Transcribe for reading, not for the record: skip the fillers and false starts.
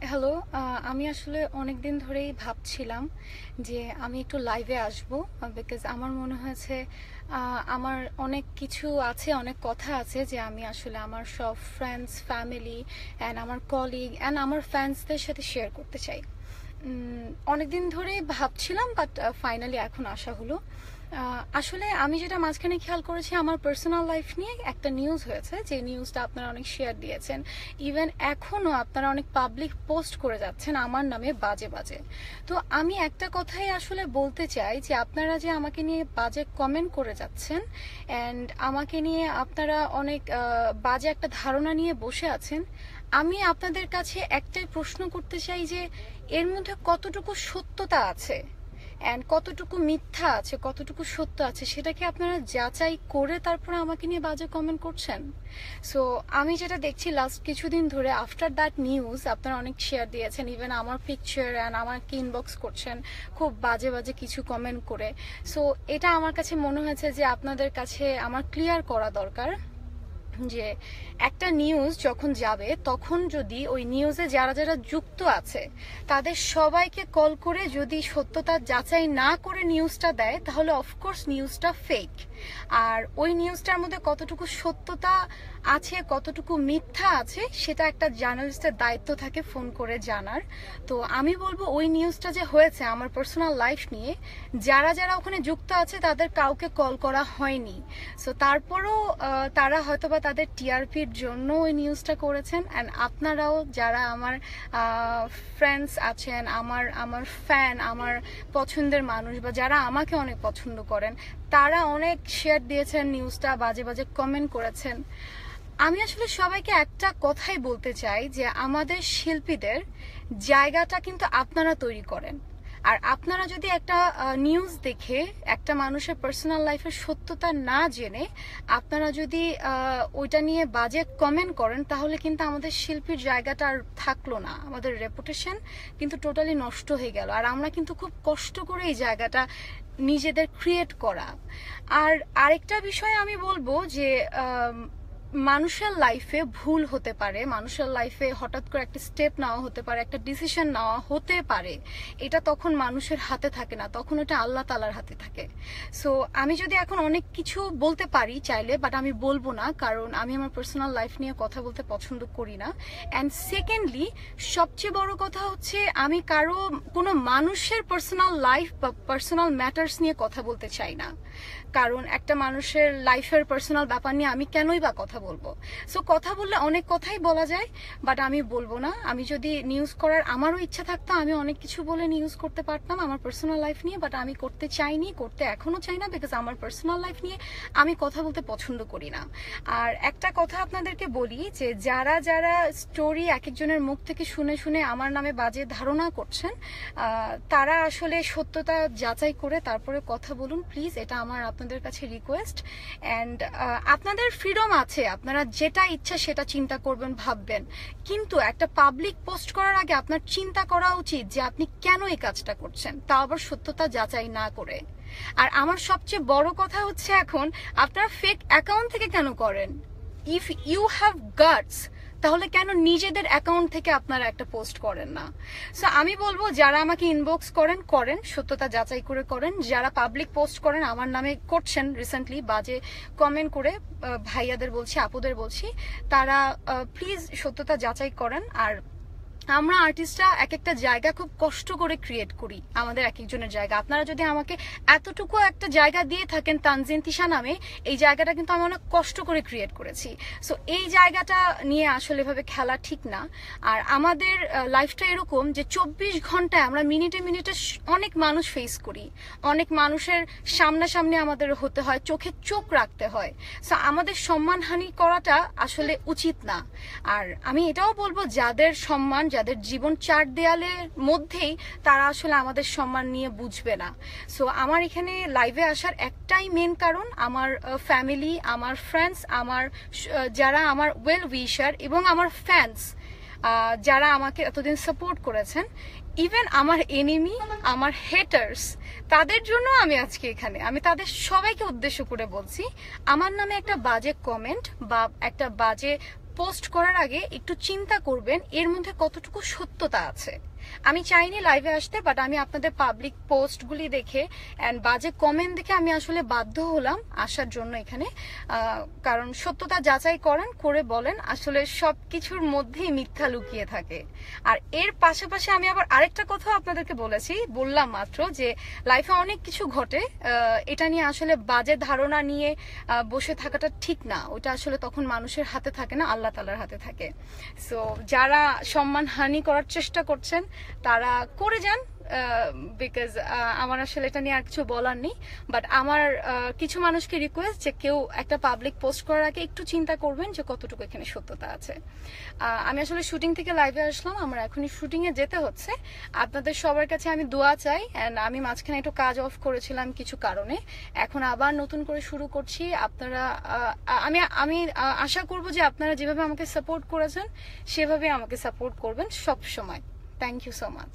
Hello. আমি আসলে অনেক দিন ধরেই ভাবছিলাম যে আমি একটু লাইভে আসব, বিকজ আমার মনে হয়েছে আমার অনেক কিছু আছে, অনেক কথা আছে যে আমি আসলে আমার সব ফ্রেন্ডস, ফ্যামিলি অ্যান্ড আমার কলিগ অ্যান্ড আমার ফ্যান্সদের সাথে শেয়ার করতে চাই। অনেক দিন ধরেই ভাবছিলাম, বাট ফাইনালি এখন আসা হলো। আসলে আমি যেটা মাঝখানে খেয়াল করেছি, আমার পার্সোনাল লাইফ নিয়ে একটা নিউজ হয়েছে, যে নিউজটা আপনারা অনেক শেয়ার দিয়েছেন। ইভেন এখনও আপনারা অনেক পাবলিক পোস্ট করে যাচ্ছেন আমার নামে বাজে বাজে। তো আমি একটা কথাই আসলে বলতে চাই যে আপনারা যে আমাকে নিয়ে বাজে কমেন্ট করে যাচ্ছেন অ্যান্ড আমাকে নিয়ে আপনারা অনেক বাজে একটা ধারণা নিয়ে বসে আছেন, আমি আপনাদের কাছে একটাই প্রশ্ন করতে চাই যে এর মধ্যে কতটুকু সত্যতা আছে অ্যান্ড কতটুকু মিথ্যা আছে, কতটুকু সত্য আছে, সেটা কি আপনারা যাচাই করে তারপরে আমাকে নিয়ে বাজে কমেন্ট করছেন? সো আমি যেটা দেখছি লাস্ট কিছুদিন ধরে, আফটার দ্যাট নিউজ আপনারা অনেক শেয়ার দিয়েছেন, ইভেন আমার পিকচার অ্যান্ড আমাকে ইনবক্স করছেন খুব বাজে বাজে কিছু কমেন্ট করে। সো এটা আমার কাছে মনে হয়েছে যে আপনাদের কাছে আমার ক্লিয়ার করা দরকার যে একটা নিউজ যখন যাবে তখন যদি ওই নিউজে যারা যারা যুক্ত আছে তাদের সবাইকে কল করে যদি সত্যতা যাচাই না করে নিউজটা দেয়, তাহলে অফকোর্স নিউজটা ফেক। আর ওই নিউজটার মধ্যে কতটুকু সত্যতা আছে, কতটুকু মিথ্যা আছে, সেটা একটা জার্নালিস্টের দায়িত্ব থাকে ফোন করে জানার। তো আমি বলবো ওই নিউজটা যে হয়েছে আমার পার্সোনাল লাইফ নিয়ে, যারা যারা ওখানে যুক্ত আছে তাদের কাউকে কল করা হয়নি। সো তারপরও তারা হয়তোবা তাদের টিআরপির জন্য ওই নিউজটা করেছেন। অ্যান্ড আপনারাও যারা আমার ফ্রেন্ডস আছেন, আমার আমার ফ্যান, আমার পছন্দের মানুষ, বা যারা আমাকে অনেক পছন্দ করেন, তারা অনেক শেয়ার দিয়েছেন নিউজটা, বাজে বাজে কমেন্ট করেছেন। আমি আসলে সবাইকে একটা কথাই বলতে চাই যে আমাদের শিল্পীদের জায়গাটা কিন্তু আপনারা তৈরি করেন। আর আপনারা যদি একটা নিউজ দেখে একটা মানুষের পার্সোনাল লাইফের সত্যতা না জেনে আপনারা যদি ওইটা নিয়ে বাজে কমেন্ট করেন, তাহলে কিন্তু আমাদের শিল্পীর জায়গাটা আর থাকলো না, আমাদের রেপুটেশন কিন্তু টোটালি নষ্ট হয়ে গেল। আর আমরা কিন্তু খুব কষ্ট করে এই জায়গাটা নিজেদের ক্রিয়েট করা। আর আরেকটা বিষয় আমি বলবো যে মানুষের লাইফে ভুল হতে পারে, মানুষের লাইফে হঠাৎ করে একটা স্টেপ নেওয়া হতে পারে, একটা ডিসিশন নেওয়া হতে পারে। এটা তখন মানুষের হাতে থাকে না, তখন এটা আল্লাহ তাআলার হাতে থাকে। সো আমি যদি এখন অনেক কিছু বলতে পারি চাইলে, বাট আমি বলবো না, কারণ আমি আমার পার্সোনাল লাইফ নিয়ে কথা বলতে পছন্দ করি না। অ্যান্ড সেকেন্ডলি, সবচেয়ে বড় কথা হচ্ছে আমি কারো কোনো মানুষের পার্সোনাল লাইফ বা পার্সোনাল ম্যাটার্স নিয়ে কথা বলতে চাই না। কারণ একটা মানুষের লাইফের পার্সোনাল ব্যাপার নিয়ে আমি কেনই বা কথা বলবো? সো কথা বললে অনেক কথাই বলা যায়, বাট আমি বলবো না। আমি যদি নিউজ করার আমারও ইচ্ছা থাকতো, আমি অনেক কিছু বলে নিউজ করতে পারতাম আমার পার্সোনাল লাইফ নিয়ে, বাট আমি করতে চাইনি, করতে এখনো চাই না, বিকজ আমার পার্সোনাল লাইফ নিয়ে আমি কথা বলতে পছন্দ করি না। আর একটা কথা আপনাদেরকে বলি যে যারা যারা স্টোরি এক একজনের মুখ থেকে শুনে শুনে আমার নামে বাজে ধারণা করছেন, তারা আসলে সত্যতা যাচাই করে তারপরে কথা বলুন প্লিজ, এটা আমার আপনাদের কাছে রিকোয়েস্ট। অ্যান্ড আপনাদের ফ্রিডম আছে, আপনারা যেটা ইচ্ছা সেটা চিন্তা করবেন, ভাববেন, কিন্তু একটা পাবলিক পোস্ট করার আগে আপনার চিন্তা করা উচিত যে আপনি কেন এই কাজটা করছেন, তাও আবার সত্যতা যাচাই না করে। আর আমার সবচেয়ে বড় কথা হচ্ছে, এখন আপনারা ফেক অ্যাকাউন্ট থেকে কেন করেন? ইফ ইউ হ্যাভ গাটস, তাহলে কেন নিজেদের অ্যাকাউন্ট থেকে আপনারা একটা পোস্ট করেন না? সো আমি বলবো যারা আমাকে ইনবক্স করেন, করেন, সত্যতা যাচাই করে করেন। যারা পাবলিক পোস্ট করেন আমার নামে, করছেন রিসেন্টলি বাজে কমেন্ট করে, ভাইয়াদের বলছি, আপুদের বলছি, তারা প্লিজ সত্যতা যাচাই করেন। আর আমরা আর্টিস্টরা এক একটা জায়গা খুব কষ্ট করে ক্রিয়েট করি, আমাদের এক একজনের জায়গা। আপনারা যদি আমাকে এতটুকু একটা জায়গা দিয়ে থাকেন তানজিন তিশা নামে, এই জায়গাটা কিন্তু আমি অনেক কষ্ট করে ক্রিয়েট করেছি। সো এই জায়গাটা নিয়ে আসলে এভাবে খেলা ঠিক না। আর আমাদের লাইফটা এরকম যে 24 ঘন্টায় আমরা মিনিটে মিনিটে অনেক মানুষ ফেস করি, অনেক মানুষের সামনাসামনি আমাদের হতে হয়, চোখে চোখ রাখতে হয়। সো আমাদের সম্মানহানি করাটা আসলে উচিত না। আর আমি এটাও বলবো, যাদের সম্মান, যাদের জীবন চার দেয়ালের মধ্যেই, তারা আসলে আমাদের সম্মান নিয়ে বুঝবে না। সো আমার এখানে লাইভে আসার একটাই মেন কারণ, আমার ফ্যামিলি, আমার ফ্রেন্ডস, আমার যারা আমার ওয়েল উইশার এবং আমার ফ্যান্স, যারা আমাকে এতদিন সাপোর্ট করেছেন, ইভেন আমার এনিমি, আমার হেটার্স, তাদের জন্য আমি আজকে এখানে। আমি তাদের সবাইকে উদ্দেশ্য করে বলছি, আমার নামে একটা বাজে কমেন্ট বা একটা বাজে পোস্ট করার আগে একটু চিন্তা করবেন এর মধ্যে কতটুকু সত্যতা আছে। আমি চাইনি লাইভে আসতে, বাট আমি আপনাদের পাবলিক পোস্টগুলি দেখে অ্যান্ড বাজে কমেন্ট দেখে আমি আসলে বাধ্য হলাম আসার জন্য এখানে। কারণ সত্যতা যাচাই করেন, করে বলেন আসলে সব কিছুর মধ্যেই মিথ্যা লুকিয়ে থাকে। আর এর পাশাপাশি আমি আবার আরেকটা কথা আপনাদেরকে বললাম মাত্র যে লাইফে অনেক কিছু ঘটে, এটা নিয়ে আসলে বাজে ধারণা নিয়ে বসে থাকাটা ঠিক না। ওটা আসলে তখন মানুষের হাতে থাকে না, আল্লাহ তাআলার হাতে থাকে। সো যারা সম্মান হানি করার চেষ্টা করছেন তারা করে যান, বিকজ আমার আসলে এটা নিয়ে আর কিছু বলার নেই। বাট আমার কিছু মানুষকে রিকোয়েস্ট যে কেউ একটা পাবলিক পোস্ট করার আগে একটু চিন্তা করবেন যে কতটুকু এখানে সত্যতা আছে। আমি আসলে শুটিং থেকে লাইভে আসলাম, আমার এখনই শুটিংয়ে যেতে হচ্ছে। আপনাদের সবার কাছে আমি দোয়া চাই, অ্যান্ড আমি মাঝখানে একটু কাজ অফ করেছিলাম কিছু কারণে, এখন আবার নতুন করে শুরু করছি। আপনারা আমি আশা করব যে আপনারা যেভাবে আমাকে সাপোর্ট করেছেন সেভাবে আমাকে সাপোর্ট করবেন সব সময়। Thank you so much.